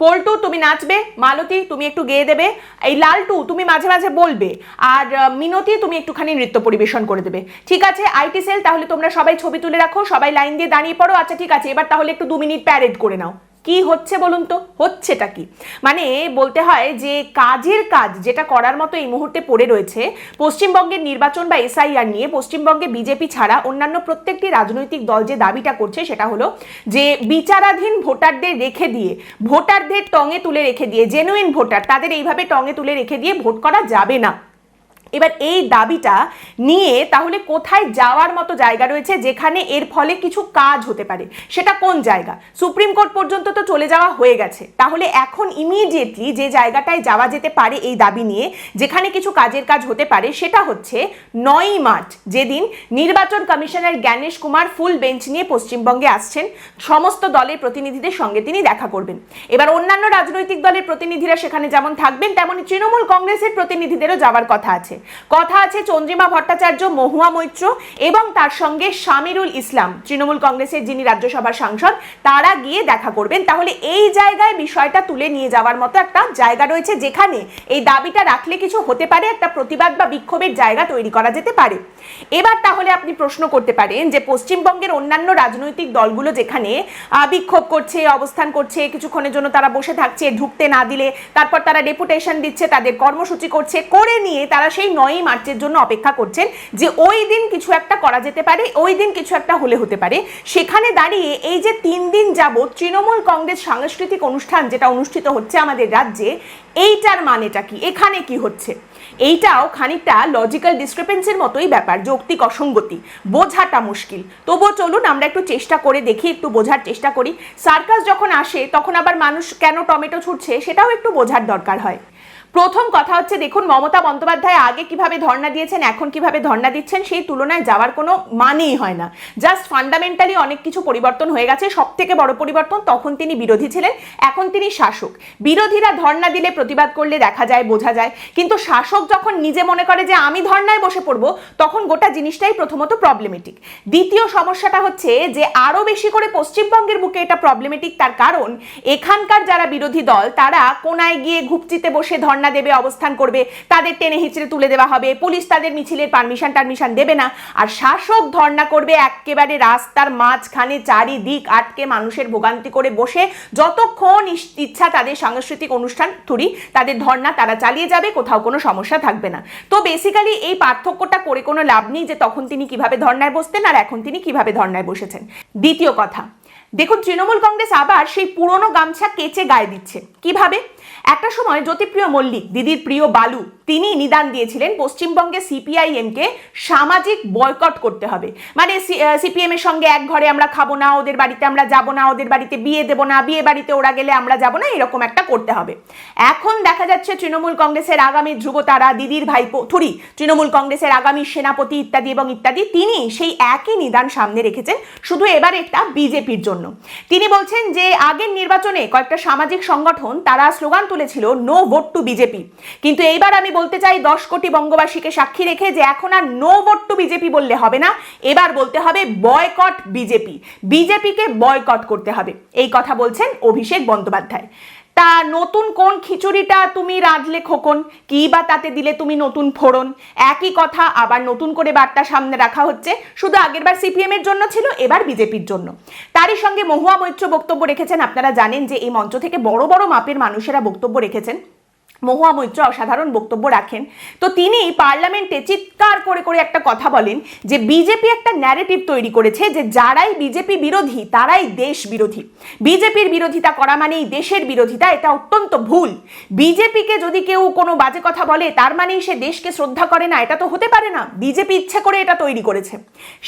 পল্টু তুমি নাচবে, মালতী তুমি একটু গেয়ে দেবে, এই লালটু তুমি মাঝে মাঝে বলবে, আর মিনতি তুমি একটুখানি নৃত্য পরিবেশন করে দেবে। ঠিক আছে আইটি সেল, তাহলে তোমরা সবাই ছবি তুলে রাখো, সবাই লাইন দিয়ে দাঁড়িয়ে পড়ো। আচ্ছা ঠিক আছে, এবার তাহলে একটু 2 মিনিট প্যারেড করে নাও। কি হচ্ছে বলুন তো, হচ্ছেটা কি? মানে বলতে হয় যে কাজের কাজ যেটা করার মতো এই মুহূর্তে পড়ে রয়েছে পশ্চিমবঙ্গের নির্বাচন বা এসআইআর নিয়ে পশ্চিমবঙ্গে বিজেপি ছাড়া অন্যান্য প্রত্যেকটি রাজনৈতিক দল যে দাবিটা করছে সেটা হলো যে বিচারাধীন ভোটারদের রেখে দিয়ে, ভোটারদের টঙে তুলে রেখে দিয়ে, জেনুইন ভোটার তাদের এইভাবে টঙে তুলে রেখে দিয়ে ভোট করা যাবে না। এবার এই দাবিটা নিয়ে তাহলে কোথায় যাওয়ার মতো জায়গা রয়েছে যেখানে এর ফলে কিছু কাজ হতে পারে, সেটা কোন জায়গা? সুপ্রিম কোর্ট পর্যন্ত তো চলে যাওয়া হয়ে গেছে, তাহলে এখন ইমিডিয়েটলি যে জায়গাটায় যাওয়া যেতে পারে এই দাবি নিয়ে, যেখানে কিছু কাজের কাজ হতে পারে, সেটা হচ্ছে 9ই মার্চ, যেদিন নির্বাচন কমিশনার জ্ঞানেশ কুমার ফুল বেঞ্চ নিয়ে পশ্চিমবঙ্গে আসছেন, সমস্ত দলের প্রতিনিধিদের সঙ্গে তিনি দেখা করবেন। এবার অন্যান্য রাজনৈতিক দলের প্রতিনিধিরা সেখানে যেমন থাকবেন, তেমনই তৃণমূল কংগ্রেসের প্রতিনিধিদেরও যাওয়ার কথা আছে। চন্দ্রিমা ভট্টাচার্য, মহুয়া মৈত্র এবং তার সঙ্গে শামিরুল ইসলাম, তৃণমূল কংগ্রেসের যিনি রাজ্যসভার সাংসদ, তারা গিয়ে দেখা করবেন। তাহলে এই জায়গায় বিষয়টা তুলে নিয়ে যাওয়ার মতো একটা জায়গা রয়েছে যেখানে এই দাবিটা রাখলে কিছু হতে পারে, একটা প্রতিবাদ বা বিক্ষোভের জায়গা তৈরি করা যেতে পারে। এবার তাহলে আপনি প্রশ্ন করতে পারেন যে পশ্চিমবঙ্গের অন্যান্য রাজনৈতিক দলগুলো যেখানে বিক্ষোভ করছে, অবস্থান করছে, কিছুক্ষণের জন্য তারা বসে থাকছে, ঢুকতে না দিলে তারপর তারা ডেপুটেশন দিচ্ছে, তাদের কর্মসূচি করছে, করে নিয়ে তারা সেই 9ই মার্চের জন্য অপেক্ষা করছেন যে ওই দিন কিছু একটা করা যেতে পারে, ওই দিন কিছু একটা হলে হতে পারে। সেখানে দাঁড়িয়ে এই যে 3 দিন যাবৎ তৃণমূল কংগ্রেস সাংস্কৃতিক অনুষ্ঠান যেটা অনুষ্ঠিত হচ্ছে আমাদের রাজ্যে, এইটার মানেটা কি? এখানে কি হচ্ছে? এইটাও খানিকটা লজিক্যাল ডিসক্রিপেন্সির মতোই ব্যাপার, যৌক্তিক অসঙ্গতি, বোঝাটা মুশকিল। তবুও চলুন আমরা একটু চেষ্টা করে দেখি, একটু বোঝার চেষ্টা করি। সার্কাস যখন আসে তখন আবার মানুষ কেন টমেটো ছুটছে সেটাও একটু বোঝার দরকার হয়। প্রথম কথা হচ্ছে, দেখুন মমতা বন্দ্যোপাধ্যায় আগে কিভাবে ধর্ণা দিয়েছেন, এখন কিভাবে ধর্ণা দিচ্ছেন, সেই তুলনায় যাওয়ার কোনো মানেই হয় না। জাস্ট ফান্ডামেন্টালি অনেক কিছু পরিবর্তন হয়ে গেছে। সব থেকে বড় পরিবর্তন, তখন তিনি বিরোধী ছিলেন, এখন তিনি শাসক। বিরোধীরা ধর্ণা দিলে, প্রতিবাদ করলে দেখা যায়, বোঝা যায়, কিন্তু শাসক যখন নিজে মনে করে যে আমি ধর্ণায় বসে পড়বো, তখন গোটা জিনিসটাই প্রথমত প্রবলেমেটিক। দ্বিতীয় সমস্যাটা হচ্ছে যে আরো বেশি করে পশ্চিমবঙ্গের বুকে এটা প্রবলেমেটিক, তার কারণ এখানকার যারা বিরোধী দল তারা কোনায় গিয়ে ঘুপচিতে বসে ধর্ণা দেবে, অবস্থান করবে, তাদের টেনে হিচড়ে তুলে দেওয়া হবে, পুলিশ তাদের মিছিলের পারমিশন দেবে না, আর শাসক ধর্ণা করবে একেবারে রাস্তার মাঝখানে, চারিদিক আটকে মানুষের ভোগান্তি করে বসে, যতক্ষণ ইচ্ছা তাদের সাংস্কৃতিক অনুষ্ঠান থুরি তাদের ধর্ণা তারা চালিয়ে যাবে, কোথাও কোনো সমস্যা থাকবে না। তো বেসিক্যালি এই পার্থক্যটা করে কোনো লাভ নেই যে তখন তিনি কিভাবে ধর্ণায় বসতেন আর এখন তিনি কিভাবে ধর্ণায় বসেছেন। দ্বিতীয় কথা, দেখুন তৃণমূল কংগ্রেস আবার সেই পুরনো গামছা কেচে গায়ে দিচ্ছে। কিভাবে? একটা সময় জ্যোতিপ্রিয় মল্লিক, দিদির প্রিয় বালু, তিনি নিদান দিয়েছিলেন পশ্চিমবঙ্গে সিপিআইএমকে সামাজিক বয়কট করতে হবে। মানে সিপিএম এর সঙ্গে এক ঘরে আমরা খাবো না, ওদের বাড়িতে আমরা যাব না, ওদের বাড়িতে বিয়ে দেবো না, বিয়ে বাড়িতে ওরা গেলে আমরা যাব না, এরকম একটা করতে হবে। এখন দেখা যাচ্ছে তৃণমূল কংগ্রেসের আগামী ধ্রুবতারা, দিদির ভাইপো থুরি, তৃণমূল কংগ্রেসের আগামী সেনাপতি ইত্যাদি এবং ইত্যাদি, তিনি সেই একই নিদান সামনে রেখেছেন, শুধু এবার এটা বিজেপির জন্য। তিনি বলছেন যে আগের নির্বাচনে কয়েকটা সামাজিক সংগঠন তারা স্লোগান তুলেছিল নো ভোট টু বিজেপি, কিন্তু এইবার আমি বলতে চাই 10 কোটি বঙ্গবাসীকে সাক্ষী রেখে যে এখন আর নো ভোট টু বিজেপি বললে হবে না, এবার বলতে হবে বয়কট বিজেপি, বিজেপিকে বয়কট করতে হবে। এই কথা বলছেন অভিষেক বন্দ্যোপাধ্যায়। তা নতুন কোন খিচুড়িটা তুমি রাঁধলে খোকন, কি বা তাতে দিলে তুমি নতুন ফোড়ন? একই কথা আবার নতুন করে বার্তা সামনে রাখা হচ্ছে, শুধু আগেরবার সিপিএম এর জন্য ছিল, এবার বিজেপির জন্য। তারই সঙ্গে মহুয়া মৈত্র বক্তব্য রেখেছেন। আপনারা জানেন যে এই মঞ্চ থেকে বড় বড় মাপের মানুষেরা বক্তব্য রেখেছেন। মহুয়া মৈত্র অসাধারণ বক্তব্য রাখেন। তো তিনি পার্লামেন্টে চিৎকার করে করে একটা কথা বলেন যে বিজেপি একটা ন্যারেটিভ তৈরি করেছে যে যারাই বিজেপি বিরোধী তারাই দেশ বিরোধী, বিজেপির বিরোধিতা করা মানেই দেশের বিরোধিতা, এটা অত্যন্ত ভুল। বিজেপিকে যদি কেউ কোনো বাজে কথা বলে তার মানেই সে দেশকে শ্রদ্ধা করে না, এটা তো হতে পারে না, বিজেপি ইচ্ছে করে এটা তৈরি করেছে।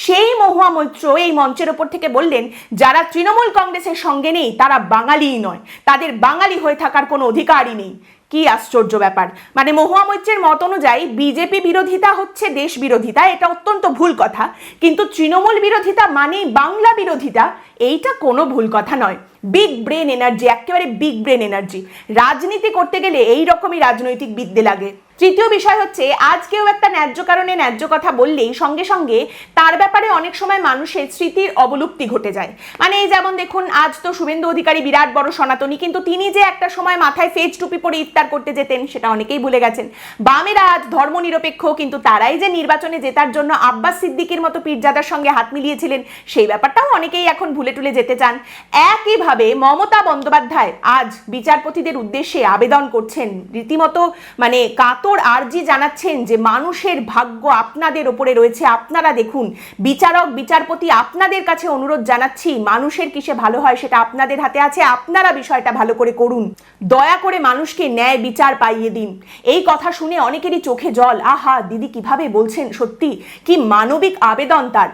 সেই মহুয়া মৈত্র এই মঞ্চের ওপর থেকে বললেন যারা তৃণমূল কংগ্রেসের সঙ্গে নেই তারা বাঙালিই নয়, তাদের বাঙালি হয়ে থাকার কোনো অধিকারই নেই। কি আশ্চর্য ব্যাপার! মানে মহুয়া মৈত্রের মত অনুযায়ী বিজেপি বিরোধিতা হচ্ছে দেশ বিরোধিতা, এটা অত্যন্ত ভুল কথা, কিন্তু তৃণমূল বিরোধিতা মানে বাংলা বিরোধিতা, এইটা কোনো ভুল কথা নয়। বিগ ব্রেন এনার্জি, একেবারে বিগ ব্রেন এনার্জি। রাজনীতি করতে গেলে এই রকমই রাজনৈতিক বিদ্যে লাগে। তৃতীয় বিষয় হচ্ছে, আজ কেউ একটা ন্যায্য কারণে ন্যায্য কথা বললেই সঙ্গে সঙ্গে তার ব্যাপারে অনেক সময় মানুষের স্মৃতির অবলুপ্তি ঘটে যায়। মানে এই যেমন দেখুন, আজ তো শুভেন্দু অধিকারী বিরাট বড় সনাতনী, কিন্তু তিনি যে একটা সময় মাথায় ফেজ টুপি পরে ইফতার করতে যেতেন সেটা অনেকেই ভুলে গেছেন। বামেরা আজ ধর্মনিরপেক্ষ, কিন্তু তারাই যে নির্বাচনে জেতার জন্য আব্বাস সিদ্দিকির মতো পীরজাদার সঙ্গে হাত মিলিয়েছিলেন সেই ব্যাপারটাও অনেকেই এখন ভুলে টুলে যেতে চান। একইভাবে মমতা বন্দ্যোপাধ্যায় আজ বিচারপতিদের উদ্দেশ্যে আবেদন করছেন, রীতিমতো মানে কাতর আর্জি জানাচ্ছেন যে মানুষের ভাগ্য আপনাদের ওপরে রয়েছে, আপনারা দেখুন। বিচারক বিচারপতি আপনাদের কাছে অনুরোধ জানাচ্ছি, মানুষের কিসে ভালো হয় সেটা আপনাদের হাতে আছে, আপনারা বিষয়টা ভালো করে করুন, দয়া করে মানুষকে ন্যায় বিচার পাইয়ে দিন। এই কথা শুনে অনেকেরই চোখে জল, আহা দিদি কিভাবে বলছেন, সত্যি কি মানবিক আবেদন তার।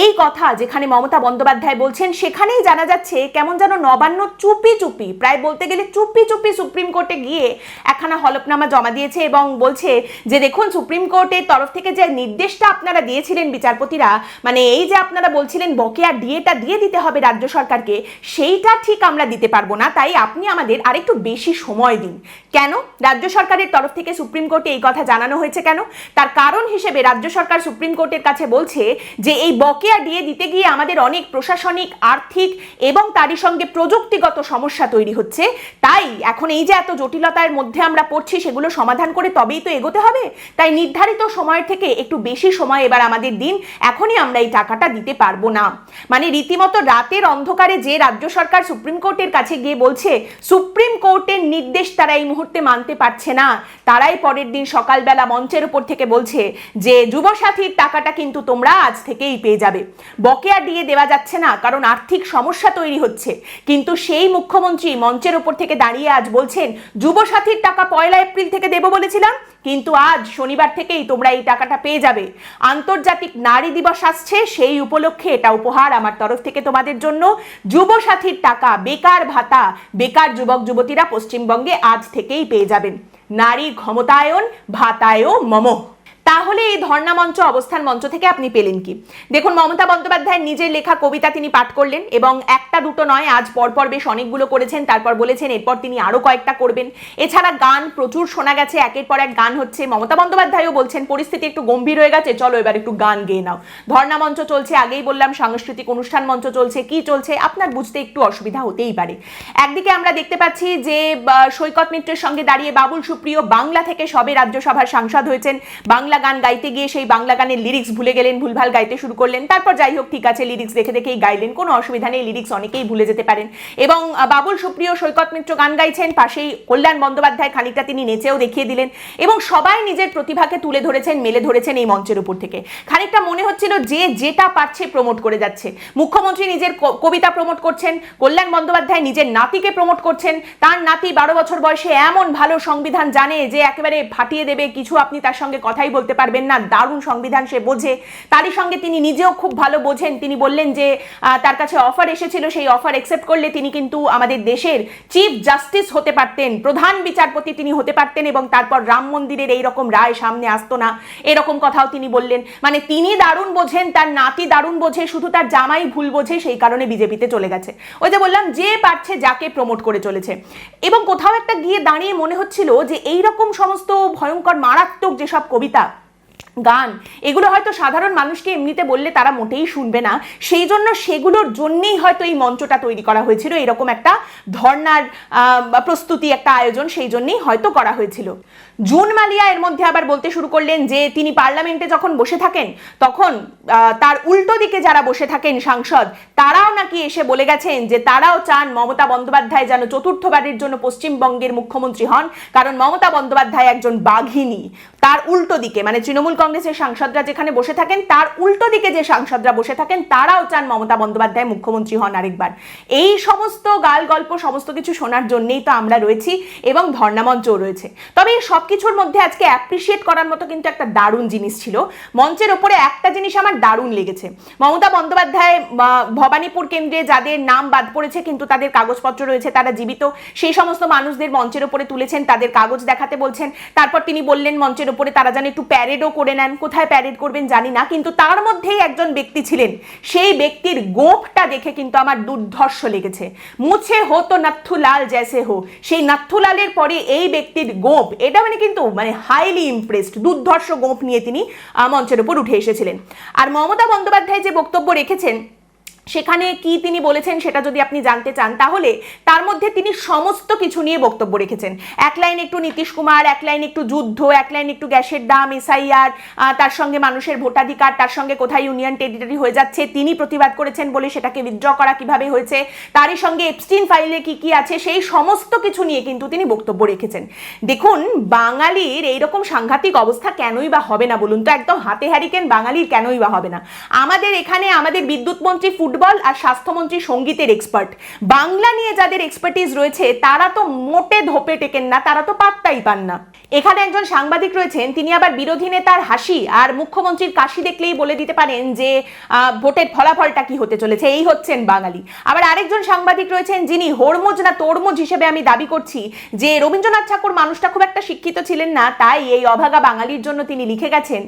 এই কথা যেখানে মমতা বন্দ্যোপাধ্যায় বলছেন সেখানেই জানা যাচ্ছে কেমন যেন নবান্ন চুপি চুপি, প্রায় বলতে গেলে চুপি চুপি সুপ্রিম কোর্টে গিয়ে একখানা হলফনামা জমা দিয়েছে এবং বলছে যে দেখুন, সুপ্রিম কোর্টের তরফ থেকে যে নির্দেশটা আপনারা দিয়েছিলেন বিচারপতিরা, মানে এই যে আপনারা বলছিলেন বকেয়া ডিএটা দিয়ে দিতে হবে রাজ্য সরকারকে, সেইটা ঠিক আমরা দিতে পারবো না, তাই আপনি আমাদের আরেকটু বেশি সময় দিন। কেন রাজ্য সরকারের তরফ থেকে সুপ্রিম কোর্টে এই কথা জানানো হয়েছে কেন? তার কারণ হিসেবে রাজ্য সরকার সুপ্রিম কোর্টের কাছে বলছে যে এই বকেয়া ডিএ দিতে গিয়ে আমাদের অনেক প্রশাসনিক, আর্থিক এবং তারই সঙ্গে প্রযুক্তিগত সমস্যা তৈরি হচ্ছে, তাই এখন এই যে এত জটিলতার মধ্যে আমরা পড়ছি সেগুলো সমাধান করে তবেই তো এগোতে হবে, তাই নির্ধারিত সময়ের থেকে একটু বেশি সময় এবার আমাদের দিন, এখনই আমরা এই টাকাটা দিতে পারবো না। মানে রীতিমতো রাতের অন্ধকারে যে রাজ্য সরকার সুপ্রিম কোর্টের কাছে গিয়ে বলছে সুপ্রিম কোর্টের নির্দেশ তারা এই মুহূর্তে মানতে পারছে না, তারাই পরের দিন সকালবেলা মঞ্চের উপর থেকে বলছে যে যুবসাথীর টাকাটা কিন্তু তোমরা আজ থেকেই পেয়ে যাবে, বকেয়া দিয়ে দেওয়া যাচ্ছে না কারণ আর্থিক সমস্যা তৈরি হচ্ছে। কিন্তু সেই মুখ্যমন্ত্রী মঞ্চের উপর থেকে দাঁড়িয়ে আজ বলছেন যুবসাথীর টাকা 1 এপ্রিল থেকে দেবো বলেছিলাম, কিন্তু আজ শনিবার থেকেই তোমরা এই টাকাটা পেয়ে যাবে। আন্তর্জাতিক নারী দিবস আসছে, সেই উপলক্ষে এটা উপহার আমার তরফ থেকে তোমাদের জন্য, যুবসাথীর টাকা, বেকার ভাতা, বেকার যুবক যুবতীরা পশ্চিমবঙ্গে আজ থেকেই পেয়ে যাবেন। নারী ক্ষমতায়ন ভাতায়ও মম। তাহলে এই ধর্ণা মঞ্চ, অবস্থান মঞ্চ থেকে আপনি পেলেন কি? দেখুন, মমতা বন্দ্যোপাধ্যায়ের নিজের লেখা কবিতা তিনি পাঠ করলেন এবং একটা দুটো নয়, আজ পরপর বেশ অনেকগুলো করেছেন, তারপর বলেছেন এরপর তিনি আরো কয়েকটা করবেন। এছাড়া গান প্রচুর শোনা গেছে, একের পর এক গান হচ্ছে। মমতা বন্দ্যোপাধ্যায়ও বলছেন পরিস্থিতি একটু গম্ভীর হয়ে গেছে, চলো এবার একটু গান গেয়ে নাও। ধর্ণা মঞ্চ চলছে, আগেই বললাম সাংস্কৃতিক অনুষ্ঠান মঞ্চ চলছে, কি চলছে আপনার বুঝতে একটু অসুবিধা হতেই পারে। একদিকে আমরা দেখতে পাচ্ছি যে সৈকত মিত্রের সঙ্গে দাঁড়িয়ে বাবুল সুপ্রিয় বাংলা থেকে সবে রাজ্যসভার সাংসদ হয়েছেন, বাংলা গান গাইতে গিয়ে সেই বাংলা গানের লিরিক্স ভুলে গেলেন, ভুলভাল গাইতে শুরু করলেন, তারপর যাই হোক ঠিক আছে লিরিক্স দেখে দেখেই গাইলেন, কোনো অসুবিধা নেই, লিরিক্স অনেকেই ভুলে যেতে পারেন। এবং বাবুল সুপ্রিয় সৈকত মিত্র গান গাইছেন, পাশেই কল্যাণ বন্দ্যোপাধ্যায় খানিকটা তিনি নেচেও দেখিয়ে দিলেন এবং সবাই নিজের প্রতিভাকে তুলে ধরেছেন, মেলে ধরেছেন এই মঞ্চের উপর থেকে। খানিকটা মনে হচ্ছিল যে যেটা পারছে প্রমোট করে যাচ্ছে। মুখ্যমন্ত্রী নিজের কবিতা প্রমোট করছেন, কল্যাণ বন্দ্যোপাধ্যায় নিজের নাতিকে প্রমোট করছেন, তার নাতি 12 বছর বয়সে এমন ভালো সংবিধান জানে যে একেবারে ফাটিয়ে দেবে, কিছু আপনি তার সঙ্গে কথাই বলতে পারবেন না, দারুণ সংবিধান সে বোঝে, তারই সঙ্গে তিনি নিজেও খুব ভালো বোঝেন। তিনি বললেন যে তার কাছে অফার এসেছিল, সেই অফার অ্যাকসেপ্ট করলে তিনি কিন্তু আমাদের দেশের চিফ জাস্টিস হতে পারতেন, প্রধান বিচারপতি তিনি হতে পারতেন এবং তারপর রাম মন্দিরের এইরকম রায় সামনে আসতো না, এরকম কথাও তিনি বললেন। মানে তিনি দারুণ বোঝেন, তার নাতি দারুণ বোঝে, শুধু তার জামাই ভুল বোঝে, সেই কারণে বিজেপিতে চলে গেছে। ওই যে বললাম যে পারছে যাকে প্রমোট করে চলেছে। এবং কোথাও একটা গিয়ে দাঁড়িয়ে মনে হচ্ছিল যে এইরকম সমস্ত ভয়ঙ্কর মারাত্মক যেসব কবিতা, গান, এগুলো হয়তো সাধারণ মানুষকে এমনিতে বললে তারা মোটেই শুনবে না, সেই জন্য সেগুলোর জন্যই হয়তো এই মঞ্চটা তৈরি করা হয়েছিল, এরকম একটা ধর্নার প্রস্তুতি, একটা আয়োজন সেই জন্যই হয়তো করা হয়েছিল। জুন মালিয়া এর মধ্যে আবার বলতে শুরু করলেন যে তিনি পার্লামেন্টে যখন বসে থাকেন তখন তার উল্টো দিকে যারা বসে থাকেন সাংসদ, তারাও নাকি এসে বলে গেছেন যে তারাও চান মমতা বন্দ্যোপাধ্যায় যেন চতুর্থবারের জন্য পশ্চিমবঙ্গের মুখ্যমন্ত্রী হন, কারণ মমতা বন্দ্যোপাধ্যায় একজন বাঘিনী। তার উল্টো দিকে মানে তৃণমূল কংগ্রেসের সাংসদরা যেখানে বসে থাকেন তার উল্টো দিকে যে সাংসদরা বসে থাকেন তারাও চান মমতা বন্দ্যোপাধ্যায় মুখ্যমন্ত্রী হন আরেকবার। এই সমস্ত গাল গল্প সমস্ত কিছু শোনার জন্যই তো আমরা রয়েছি এবং ধর্ণামঞ্চও রয়েছে। তবে এই সবকিছুর মধ্যে আজকে অ্যাপ্রিসিয়েট করার মতো কিন্তু একটা দারুণ জিনিস ছিল। মঞ্চের ওপরে একটা জিনিস আমার দারুণ লেগেছে, মমতা বন্দ্যোপাধ্যায় ভবানীপুর কেন্দ্রে যাদের নাম বাদ পড়েছে কিন্তু তাদের কাগজপত্র রয়েছে, তারা জীবিত, সেই সমস্ত মানুষদের মঞ্চের ওপরে তুলেছেন, তাদের কাগজ দেখাতে বলছেন। তারপর তিনি বললেন মঞ্চের উপরে তারা যেন একটু প্যারেডও করে নেন, কোথায় প্যারেড করবেন জানি না, কিন্তু তার মধ্যেই একজন ব্যক্তি ছিলেন, সেই ব্যক্তির গোঁফটা দেখে কিন্তু আমার দুর্ধর্ষ লেগেছে। মুছে হো তো নাথুলাল জেসে হো, সেই নাথুলালের পরে এই ব্যক্তির গোঁফ, এটা মানে কিন্তু মানে হাইলি ইমপ্রেসড, দুর্ধর্ষ গোঁফ নিয়ে তিনি মঞ্চের উপর উঠে এসেছিলেন। আর মমতা বন্দ্যোপাধ্যায় যে বক্তব্য রেখেছেন সেখানে কি তিনি বলেছেন সেটা যদি আপনি জানতে চান, তাহলে তার মধ্যে তিনি সমস্ত কিছু নিয়ে বক্তব্য রেখেছেন। এক লাইন একটু নীতিশ কুমার, এক লাইন একটু যুদ্ধ, এক লাইন একটু গ্যাসের দাম, এসআইআর, তার সঙ্গে মানুষের ভোটাধিকার, তার সঙ্গে কোথায় ইউনিয়ন টেরিটরি হয়ে যাচ্ছে তিনি প্রতিবাদ করেছেন বলে সেটাকে উইথড্র করা কিভাবে হয়েছে, তারই সঙ্গে এপস্টিন ফাইলে কি কি আছে, সেই সমস্ত কিছু নিয়ে কিন্তু তিনি বক্তব্য রেখেছেন। দেখুন, বাঙালির এইরকম সাংঘাতিক অবস্থা কেনই বা হবে না বলুন তো? একদম হাতে হ্যারিকেন বাঙালির কেনই বা হবে না? আমাদের এখানে আমাদের বিদ্যুৎ মন্ত্রী ফুটবল আর স্বাস্থ্যমন্ত্রী সঙ্গীতের এক্সপার্ট, বাংলা নিয়ে যাদের এক্সপার্টিস রয়েছে তারা তো মোটে ধোপে টেকেন না, তারা তো পাত্তাই পান না। এখানে একজন সাংবাদিক রয়েছেন, তিনি আবার বিরোধী নেতার হাসি আর মুখ্যমন্ত্রীর কাশি দেখলেই বলে দিতে পারেন যে ভোটের ফলাফলটা কি হতে চলেছে, এই হচ্ছেন বাঙালি। আবার আরেকজন সাংবাদিক রয়েছেন যিনি হরমুজ না তরমুজ হিসেবে আমি দাবি করছি যে রবীন্দ্রনাথ ঠাকুর মানুষটা খুব একটা শিক্ষিত ছিলেন না, তাই এই অভাগা বাঙালির জন্য তিনি লিখে গেছেন,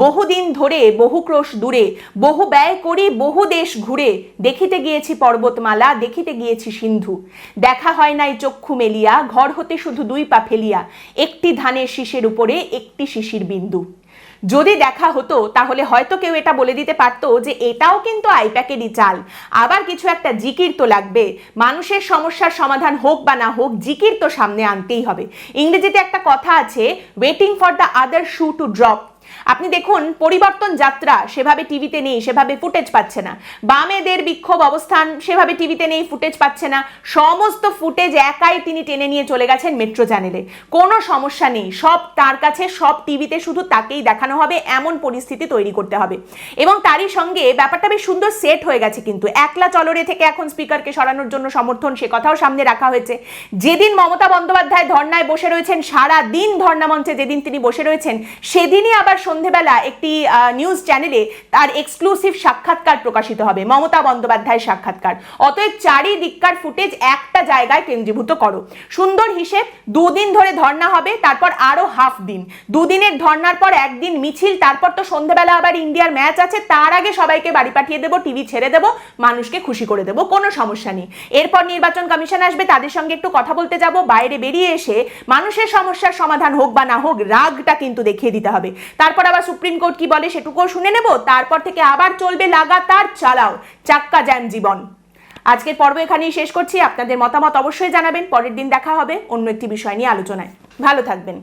বহুদিন ধরে বহু ক্রোশ দূরে, বহু ব্যয় করি বহু দেশ ঘুরে, দেখিতে গিয়েছি পর্বতমালা, দেখিতে গিয়েছি সিন্ধু, দেখা হয় নাই চক্ষু মেলিয়া, ঘর হতে শুধু দুই পা ফেলিয়া, একটি ধানের শীষের উপরে একটি শিশির বিন্দু। যদি দেখা হতো তাহলে হয়তো কেউ এটা বলে দিতে পারতো যে এটাও কিন্তু আইপ্যাকেরই চাল, আবার কিছু একটা জিকির তো লাগবে, মানুষের সমস্যার সমাধান হোক বা না হোক জিকির তো সামনে আনতেই হবে। ইংরেজিতে একটা কথা আছে, waiting for the other shoe to drop. আপনি দেখুন, পরিবর্তন যাত্রা সেভাবে টিভিতে নেই, সেভাবে ফুটেজ পাচ্ছে না, বামেদের বিক্ষোভ অবস্থান সেভাবে টিভিতে নেই, ফুটেজ পাচ্ছে না, সমস্ত ফুটেজ একাই তিনি টেনে নিয়ে চলে গেছেন মেট্রো চ্যানেলে, কোনো সমস্যা নেই, সব তার কাছে, সব টিভিতে শুধু তাকেই দেখানো হবে, এমন পরিস্থিতি তৈরি করতে হবে। এবং তারই সঙ্গে ব্যাপারটা বেশ সুন্দর সেট হয়ে গেছে, কিন্তু একলা চলরে থেকে এখন স্পিকারকে সরানোর জন্য সমর্থন, সে কথাও সামনে রাখা হয়েছে। যেদিন মমতা বন্দ্যোপাধ্যায় ধর্নায় বসে রয়েছেন, সারা দিন ধর্না মঞ্চে যেদিন তিনি বসে রয়েছেন, সেদিনই আবার সন্ধেবেলা একটি নিউজ চ্যানেলে তার এক্সক্লুসিভ সাক্ষাৎকার প্রকাশিত হবে, মমতা বন্দ্যোপাধ্যায় সাক্ষাৎকার। অতএব চারিদিককার ফুটেজ একটা জায়গায় কেন্দ্রীভূত করো। সুন্দর হিসেব, দুদিন ধরে ধর্না হবে, তারপর আরো হাফ দিন, দুদিনের ধর্নার পর একদিন মিছিল, তারপর তো সন্ধেবেলা আবার ইন্ডিয়ার ম্যাচ আছে, তার আগে সবাইকে বাড়ি পাঠিয়ে দেবো, টিভি ছেড়ে দেবো, মানুষকে খুশি করে দেবো, কোনো সমস্যা নেই। এরপর নির্বাচন কমিশন আসবে, তাদের সঙ্গে একটু কথা বলতে যাব, বাইরে বেরিয়ে এসে মানুষের সমস্যার সমাধান হোক বা না হোক রাগটা কিন্তু দেখিয়ে দিতে হবে। তারপর আবার সুপ্রিম কোর্ট কি বলে সেটুকুও শুনে নেব, তারপর থেকে আবার চলবে লাগাতার চালাও চাক্কা জ্যাম জীবন। আজকের পর্ব এখানেই শেষ করছি। আপনাদের মতামত অবশ্যই জানাবেন, পরের দিন দেখা হবে অন্য একটি বিষয় নিয়ে আলোচনায়। ভালো থাকবেন।